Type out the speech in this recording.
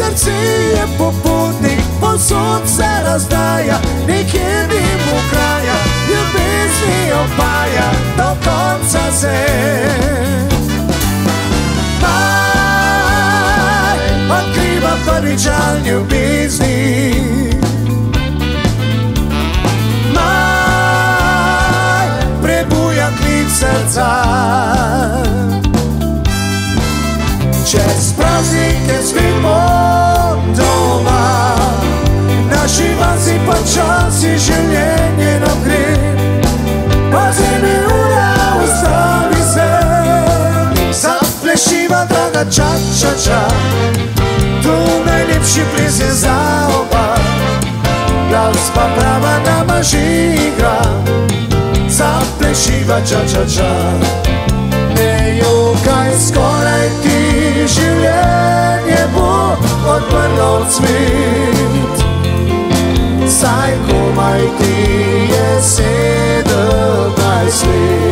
srce je poputnik, posod se razdaja, nekje mimo kraja, ljubezni opaja do konca zem. Maj odkriva prvi žal ljubezni, maj prebuja klic srca. Čez praznike spimo doma, naši vasi pa časi življenje nam gre. Pozimi ura, ustavi se, zaplešiva draga ča, ča, ča. Tu najlepši ples je za oba, glasba prava nama že igra. Zaplešiva ča, ča, ča. Ne jokaj, skoraj ti življenje bo odprlo cvet. Saj komaj ti je 17 let.